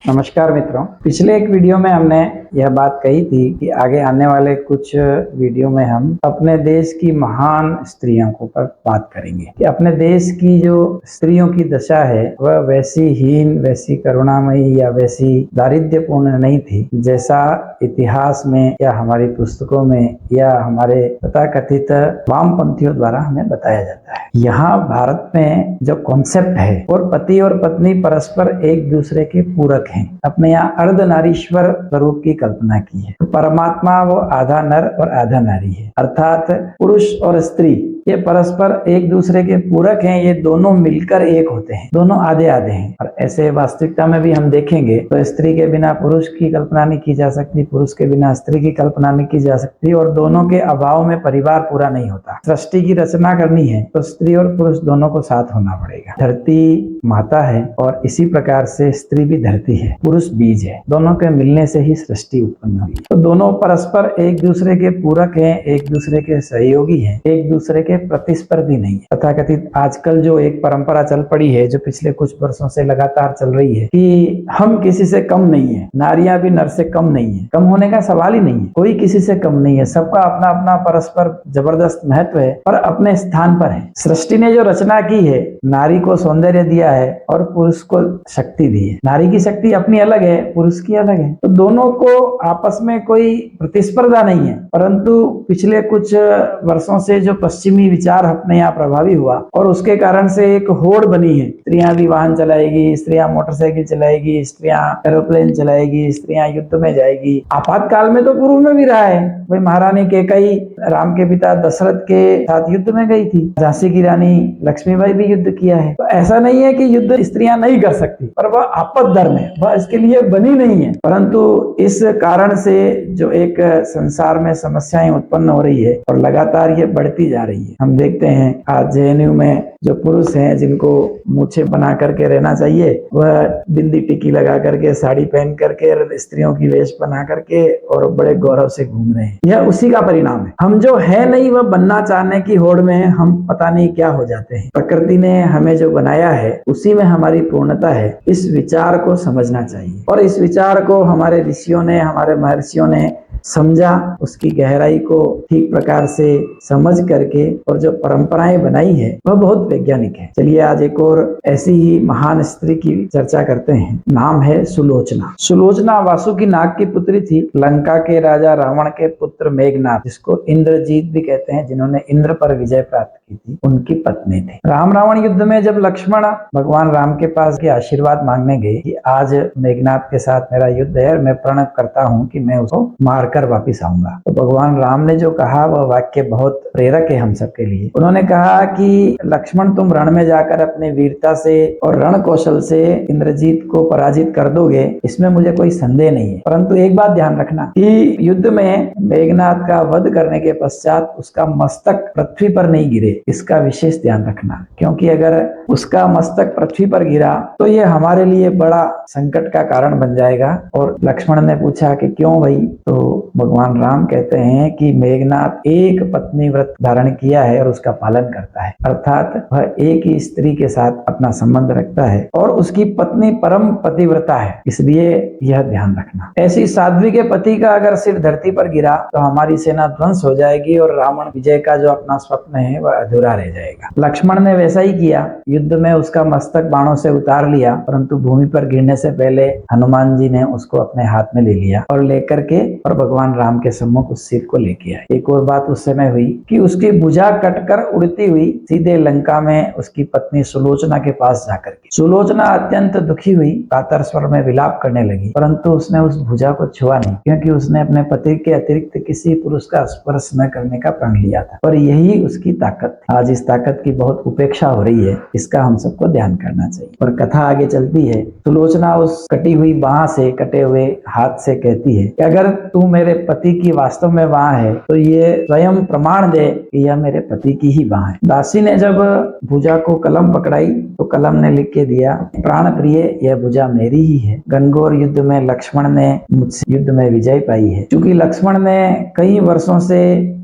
नमस्कार मित्रों। पिछले एक वीडियो में हमने यह बात कही थी कि आगे आने वाले कुछ वीडियो में हम अपने देश की महान स्त्रियों के ऊपर बात करेंगे कि अपने देश की जो स्त्रियों की दशा है वह वैसी हीन, वैसी करुणामयी या वैसी दारिद्र्यपूर्ण नहीं थी जैसा इतिहास में या हमारी पुस्तकों में या हमारे तथाकथित वामपंथियों द्वारा हमें बताया जाता है। यहाँ भारत में जो कॉन्सेप्ट है और पति और पत्नी परस्पर एक दूसरे के पूरक हैं। अपने यहाँ अर्धनारीश्वर स्वरूप की कल्पना की है। परमात्मा वो आधा नर और आधा नारी है, अर्थात पुरुष और स्त्री ये परस्पर एक दूसरे के पूरक हैं। ये दोनों मिलकर एक होते हैं, दोनों आधे आधे हैं। और ऐसे वास्तविकता में भी हम देखेंगे तो स्त्री के बिना पुरुष की कल्पना नहीं की जा सकती, पुरुष के बिना स्त्री की कल्पना नहीं की जा सकती, और दोनों के अभाव में परिवार पूरा नहीं होता। सृष्टि की रचना करनी है तो स्त्री और पुरुष दोनों को साथ होना पड़ेगा। धरती माता है और इसी प्रकार से स्त्री भी धरती है, पुरुष बीज है। दोनों के मिलने से ही सृष्टि उत्पन्न हुई। तो दोनों परस्पर एक दूसरे के पूरक हैं, एक दूसरे के सहयोगी हैं, एक दूसरे के प्रतिस्पर्धी नहीं है। तथाकथित आजकल जो एक परंपरा चल पड़ी है, जो पिछले कुछ वर्षों से लगातार चल रही है कि हम किसी से कम नहीं है, नारियां भी नर से कम नहीं है। कम होने का सवाल ही नहीं है, कोई किसी से कम नहीं है। सबका अपना अपना परस्पर जबरदस्त महत्व है और अपने स्थान पर है। सृष्टि ने जो रचना की है, नारी को सौंदर्य दिया है और पुरुष को शक्ति दी है। नारी की शक्ति अपनी अलग है, पुरुष की अलग है। तो दोनों को आपस में कोई प्रतिस्पर्धा नहीं है, परंतु पिछले कुछ वर्षों से जो पश्चिमी विचार अपने यहाँ प्रभावी हुआ और उसके कारण से एक होड़ बनी है। स्त्रियां भी वाहन चलाएगी, स्त्रियां मोटरसाइकिल चलाएगी, स्त्रियां एरोप्लेन चलाएगी, स्त्रियां युद्ध में जाएगी। आपातकाल में तो पूर्व में भी रहा है। वही महारानी कैकेयी राम के पिता दशरथ के साथ युद्ध में गई थी। झांसी की रानी लक्ष्मीबाई भी युद्ध किया है। तो ऐसा नहीं है कि युद्ध स्त्रियां नहीं कर सकती, पर वह आपद धर्म है, वह इसके लिए बनी नहीं है। परंतु इस कारण से जो एक संसार में समस्याएं उत्पन्न हो रही है और लगातार ये बढ़ती जा रही है। हम देखते हैं आज जेएनयू में जो पुरुष हैं जिनको मूछें बना करके रहना चाहिए, वह बिंदी टिकी लगा करके, साड़ी पहन करके, स्त्रियों की वेश बना करके और बड़े गौरव से घूम रहे हैं। यह उसी का परिणाम है। हम जो है नहीं वह बनना चाहने की होड़ में हम पता नहीं क्या हो जाते हैं। प्रकृति ने हमें जो बनाया है उसी में हमारी पूर्णता है। इस विचार को समझना चाहिए और इस विचार को हमारे ऋषियों ने, हमारे महर्षियों ने समझा, उसकी गहराई को ठीक प्रकार से समझ करके और जो परंपराएं बनाई है वह बहुत वैज्ञानिक है। चलिए आज एक और ऐसी ही महान स्त्री की चर्चा करते हैं। नाम है सुलोचना। सुलोचना वासु की नाग की पुत्री थी। लंका के राजा रावण के पुत्र मेघनाथ, जिसको इंद्रजीत भी कहते हैं, जिन्होंने इंद्र पर विजय प्राप्त की थी, उनकी पत्नी थी। राम रावण युद्ध में जब लक्ष्मण भगवान राम के पास के आशीर्वाद मांगने गए कि आज मेघनाथ के साथ मेरा युद्ध है और मैं प्रण करता हूँ कि मैं उसको मारकर वापिस आऊंगा, तो भगवान राम ने जो कहा वह वाक्य बहुत प्रेरक है हम सबके लिए। उन्होंने कहा कि लक्ष्मण तुम रण में जाकर अपने वीरता से और रण कौशल से इंद्रजीत को पराजित कर दोगे, इसमें मुझे कोई संदेह नहीं है, परंतु एक बात ध्यान रखना कि युद्ध में मेघनाथ का वध करने के पश्चात उसका मस्तक पृथ्वी पर नहीं गिरे, इसका विशेष ध्यान रखना। क्योंकि अगर उसका मस्तक पृथ्वी पर गिरा तो ये हमारे लिए बड़ा संकट का कारण बन जाएगा। और लक्ष्मण ने पूछा कि क्यों भाई? तो भगवान राम कहते हैं कि मेघनाथ एक पत्नी व्रत धारण किया है और उसका पालन करता है, अर्थात वह एक ही स्त्री के साथ अपना संबंध रखता है और उसकी पत्नी परम पतिव्रता है, इसलिए यह ध्यान रखना। ऐसी साध्वी के पति का अगर सिर धरती पर गिरा तो हमारी सेना ध्वंस हो जाएगी और रावण विजय का जो अपना स्वप्न है वह अधूरा रह जाएगा। लक्ष्मण ने वैसा ही किया। युद्ध में उसका मस्तक बाणों से उतार लिया, परंतु भूमि पर गिरने से पहले हनुमान जी ने उसको अपने हाथ में ले लिया और लेकर के और भगवान राम के सम्मुख उस सिर को लेके आए। एक और बात उस समय हुई कि उसकी भुजा कटकर उड़ती हुई सीधे लंका में उसकी पत्नी सुलोचना के पास जाकर के सुलोचना अत्यंत दुखी हुई, कातर स्वर में विलाप करने लगी, परंतु उसने उस भुजा को छुआ नहीं, क्योंकि उसने अपने पति के अतिरिक्त किसी पुरुष का स्पर्श न करने का प्रण लिया था और यही उसकी ताकत थी। आज इस ताकत की बहुत उपेक्षा हो रही है, इसका हम सबको ध्यान करना चाहिए। और कथा आगे चलती है। सुलोचना उस कटी हुई बाह से, कटे हुए हाथ से कहती है कि अगर तू मेरे पति की वास्तव में बाह है तो ये स्वयं प्रमाण दे कि यह मेरे पति की ही बाह है। दासी ने जब भुजा को कलम पकड़ाई तो कलम ने लिख के दिया, प्राण प्रिय यह भुजा मेरी ही है। घनघोर युद्ध में लक्ष्मण ने मुझसे युद्ध में विजय पाई है। क्योंकि लक्ष्मण ने कई वर्षों से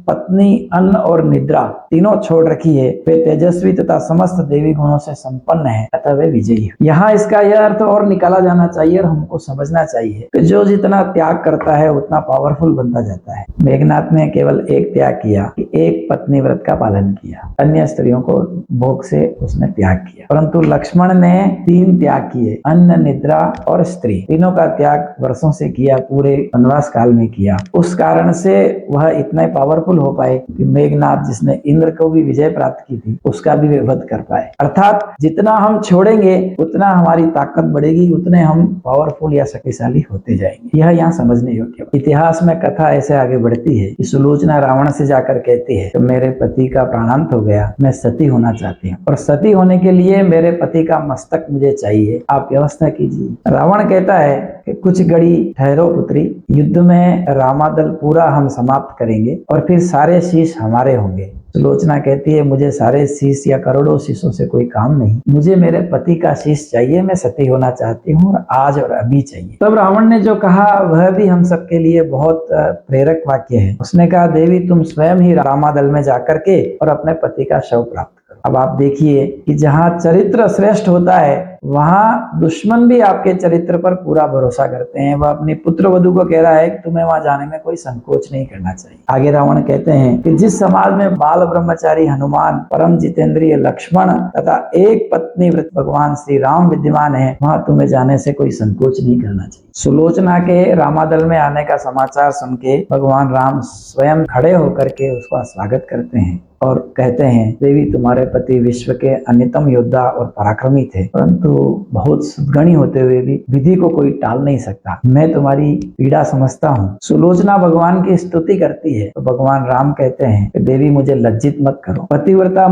पत्नी, अन्न और निद्रा तीनों छोड़ रखी है, वे तेजस्वी तथा समस्त देवी गुणों से संपन्न है, अतः वे विजयी है। यहाँ इसका यह अर्थ और निकाला जाना चाहिए और हमको समझना चाहिए कि जो जितना त्याग करता है उतना पावरफुल बनता जाता है। मेघनाथ ने केवल एक त्याग किया कि एक पत्नी व्रत का पालन किया, अन्य स्त्रियों को भोग से उसने त्याग किया, परंतु लक्ष्मण ने 3 त्याग किए, अन्न, निद्रा और स्त्री। तीनों का त्याग वर्षों से किया, पूरे वनवास काल में किया। उस कारण से वह इतने पावरफुल हो पाए कि मेघनाथ, जिसने इंद्र को भी विजय प्राप्त की थी, उसका भी वध कर पाए। अर्थात जितना हम छोड़ेंगे उतना हमारी ताकत बढ़ेगी, उतने हम पावरफुल या शक्तिशाली होते जाएंगे। यह यहाँ समझने योग्य। इतिहास में कथा ऐसे आगे बढ़ती है कि सुलोचना रावण से जाकर कहती है कि मेरे पति का प्राणांत हो गया, मैं सती होना चाहती हूँ और सती होने के लिए मेरे पति का मस्तक मुझे चाहिए, आप व्यवस्था कीजिए। रावण कहता है कि कुछ घड़ी ठहरो पुत्री, युद्ध में रामादल पूरा हम समाप्त करेंगे और फिर सारे शीश हमारे होंगे। सुलोचना कहती है मुझे सारे शीश या करोड़ों शीशों से कोई काम नहीं, मुझे मेरे पति का शीश चाहिए, मैं सती होना चाहती हूँ और आज और अभी चाहिए। तब रावण ने जो कहा वह भी हम सबके लिए बहुत प्रेरक वाक्य है। उसने कहा देवी तुम स्वयं ही रामादल में जाकर के और अपने पति का शव प्राप्त करो। अब आप देखिए कि जहाँ चरित्र श्रेष्ठ होता है वहां दुश्मन भी आपके चरित्र पर पूरा भरोसा करते हैं। वह अपनी पुत्र वधू को कह रहा है कि तुम्हें वहां जाने में कोई संकोच नहीं करना चाहिए। आगे रावण कहते हैं कि जिस समाज में बाल ब्रह्मचारी हनुमान, परम जितेंद्रिय लक्ष्मण तथा एक पत्नी व्रत भगवान श्री राम विद्यमान है, वहां तुम्हें जाने से कोई संकोच नहीं करना चाहिए। सुलोचना के रामादल में आने का समाचार सुन के भगवान राम स्वयं खड़े होकर के उसका स्वागत करते हैं और कहते हैं देवी तुम्हारे पति विश्व के अन्यतम योद्धा और पराक्रमी थे, परंतु बहुत सद्गुणी होते हुए भी विधि को कोई टाल नहीं सकता। मैं तुम्हारी पीड़ा समझता हूँ। सुलोचना भगवान की स्तुति करती है तो भगवान राम कहते हैं कि देवी मुझे लज्जित मत करो। पतिव्रता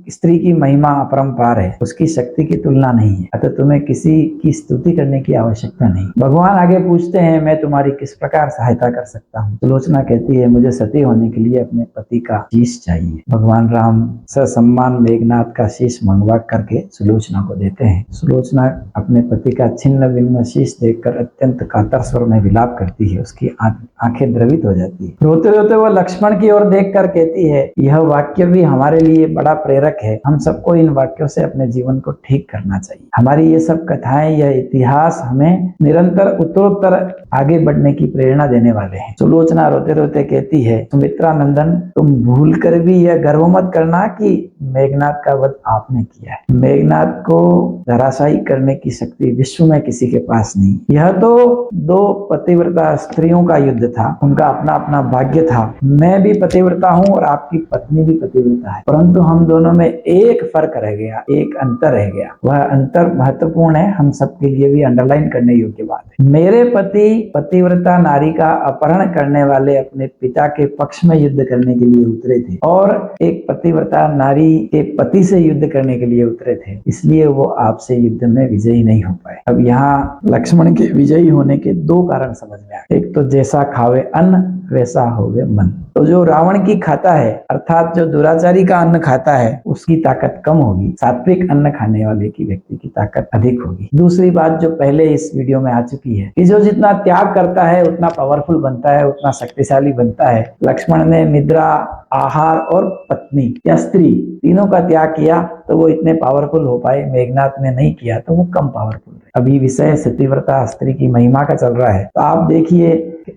स्त्री की महिमा अपरंपार है, उसकी शक्ति की तुलना नहीं है, अतः तुम्हें किसी की स्तुति करने की आवश्यकता नहीं। भगवान आगे पूछते हैं मैं तुम्हारी किस प्रकार सहायता कर सकता हूँ। सुलोचना कहती है मुझे सती होने के लिए अपने पति का शीश चाहिए। भगवान राम ससम्मान मेघनाथ का शीश मंगवा करके सुलोचना को देते हैं। सुलोचना अपने पति का छिन्न भिन्न शीश देखकर अत्यंत कातर स्वर में विलाप करती है, उसकी आंखें द्रवित हो जाती है। रोते रोते वह लक्ष्मण की ओर देखकर कहती है यह वाक्य भी हमारे लिए बड़ा प्रेरक है, हम सबको इन वाक्यों से अपने जीवन को ठीक करना चाहिए। हमारी ये सब कथाएं, यह इतिहास हमें निरंतर उत्तरोत्तर आगे बढ़ने की प्रेरणा देने वाले हैं। सुलोचना रोते रोते कहती है सुमित्रा नंदन तुम भूल कर भी यह गर्व मत करना कि मेघनाथ का वध आपने किया है। मेघनाथ को धराशायी करने की शक्ति विश्व में किसी के पास नहीं। यह तो 2 पतिव्रता स्त्रियों का युद्ध था, उनका अपना अपना भाग्य था। मैं भी पतिव्रता हूँ और आपकी पत्नी भी पतिव्रता है, परंतु हम दोनों में एक फर्क रह गया, एक अंतर रह गया। वह अंतर महत्वपूर्ण है, हम सबके लिए भी अंडरलाइन करने योग्य बात है। मेरे पति पतिव्रता नारी का अपहरण करने वाले अपने पिता के पक्ष में युद्ध करने के लिए उतरे थे और एक पतिव्रता नारी के पति से युद्ध करने के लिए उतरे थे, इसलिए वो आपसे युद्ध में विजयी नहीं हो पाए। अब यहाँ लक्ष्मण के विजयी होने के 2 कारण समझ में आए। एक तो जैसा खावे अन्न वैसा होवे मन। तो जो रावण की खाता है अर्थात जो दुराचारी का अन्न खाता है उसकी ताकत कम होगी, सात्विक अन्न खाने वाले की व्यक्ति की ताकत अधिक होगी। दूसरी बात जो पहले इस वीडियो में आ चुकी है कि जो जितना त्याग करता है उतना पावरफुल बनता है, उतना शक्तिशाली बनता है। लक्ष्मण ने निद्रा, आहार और पत्नी या स्त्री तीनों का त्याग किया तो वो इतने पावरफुल हो पाए। मेघनाथ ने नहीं किया तो वो कम पावरफुल है। अभी विषय सतीव्रता स्त्री की महिमा का चल रहा है, तो आप देखिए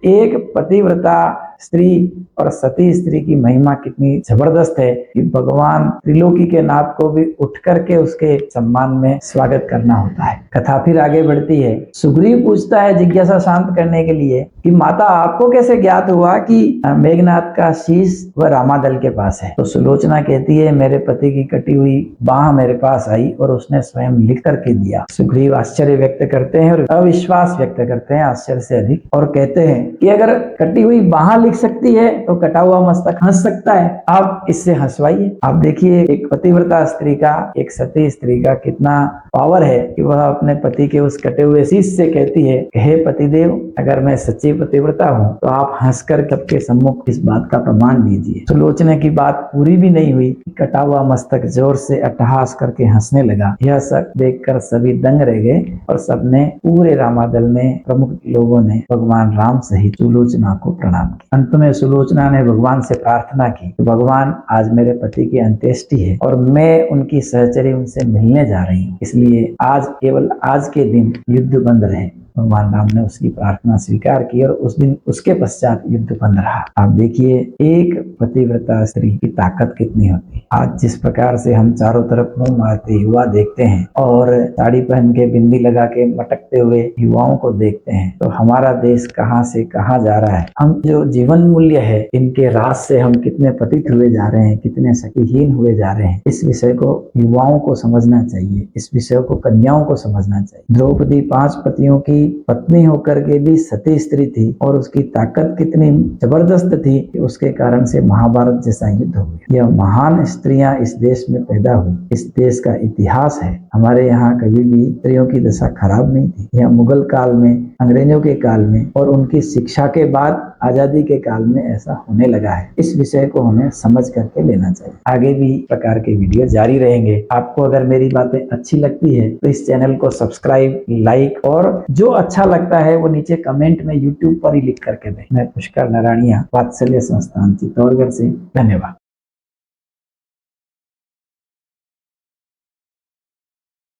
एक पतिव्रता स्त्री और सती स्त्री की महिमा कितनी जबरदस्त है कि भगवान त्रिलोकी के नाथ को भी उठ करके उसके सम्मान में स्वागत करना होता है। कथा फिर आगे बढ़ती है। सुग्रीव पूछता है जिज्ञासा शांत करने के लिए कि माता आपको कैसे ज्ञात हुआ कि मेघनाथ का शीश वह रामादल के पास है। तो सुलोचना कहती है मेरे पति की कटी हुई बाह मेरे पास आई और उसने स्वयं लिख करके दिया। सुग्रीव आश्चर्य व्यक्त करते हैं और अविश्वास व्यक्त करते हैं आश्चर्य से अधिक, और कहते हैं कि अगर कटी हुई बाह लिख सकती है तो कटा हुआ मस्तक हंस सकता है, आप इससे हंसवाइए। आप देखिए एक पतिव्रता स्त्री का, एक सती स्त्री का कितना पावर है कि वह अपने पति के उस कटे हुए शीश से कहती है हे पतिदेव, अगर मैं सच्ची पतिव्रता हूँ तो आप हंसकर सबके सम्मुख इस बात का प्रमाण दीजिए। सुलोचना की बात पूरी भी नहीं हुई, कटा हुआ मस्तक जोर से अट्टहास करके हंसने लगा। यह सब देखकर सभी दंग रह गए और सबने, पूरे रामादल ने, प्रमुख लोगों ने भगवान राम सहित सुलोचना को प्रणाम किया। अंत में सुलोचना ने भगवान से प्रार्थना की, भगवान आज मेरे पति की अंत्येष्टि है और मैं उनकी सहचरी उनसे मिलने जा रही हूँ, इसलिए आज केवल आज के दिन युद्ध बंद रहे। भगवान राम ने उसकी प्रार्थना स्वीकार की और उस दिन उसके पश्चात युद्ध बंद रहा। आप देखिए एक पतिव्रता स्त्री की ताकत कितनी होती है। आज जिस प्रकार से हम चारों तरफ मुंह मारते युवा देखते हैं और साड़ी पहन के बिंदी लगा के मटकते हुए युवाओं को देखते हैं, तो हमारा देश कहां से कहां जा रहा है। हम जो जीवन मूल्य है इनके रास से हम कितने पतित हुए जा रहे हैं, कितने शक्तिहीन हुए जा रहे हैं। इस विषय को युवाओं को समझना चाहिए, इस विषय को कन्याओं को समझना चाहिए। द्रौपदी 5 पतियों की पत्नी होकर के भी सती स्त्री थी और उसकी ताकत कितनी जबरदस्त थी कि उसके कारण से महाभारत जैसा युद्ध हो गया। यह महान स्त्रियां इस देश में पैदा हुई, इस देश का इतिहास है। हमारे यहाँ कभी भी स्त्रियों की दशा खराब नहीं थी। यह मुगल काल में, अंग्रेजों के काल में और उनकी शिक्षा के बाद आजादी के काल में ऐसा होने लगा है। इस विषय को हमें समझ करके लेना चाहिए। आगे भी प्रकार के वीडियो जारी रहेंगे। आपको अगर मेरी बातें अच्छी लगती है तो इस चैनल को सब्सक्राइब, लाइक और जो अच्छा लगता है वो नीचे कमेंट में यूट्यूब पर ही लिख करके दें। मैं पुष्कर नारायणिया, वात्सल्य संस्थान चित्तौड़गढ़ से, धन्यवाद।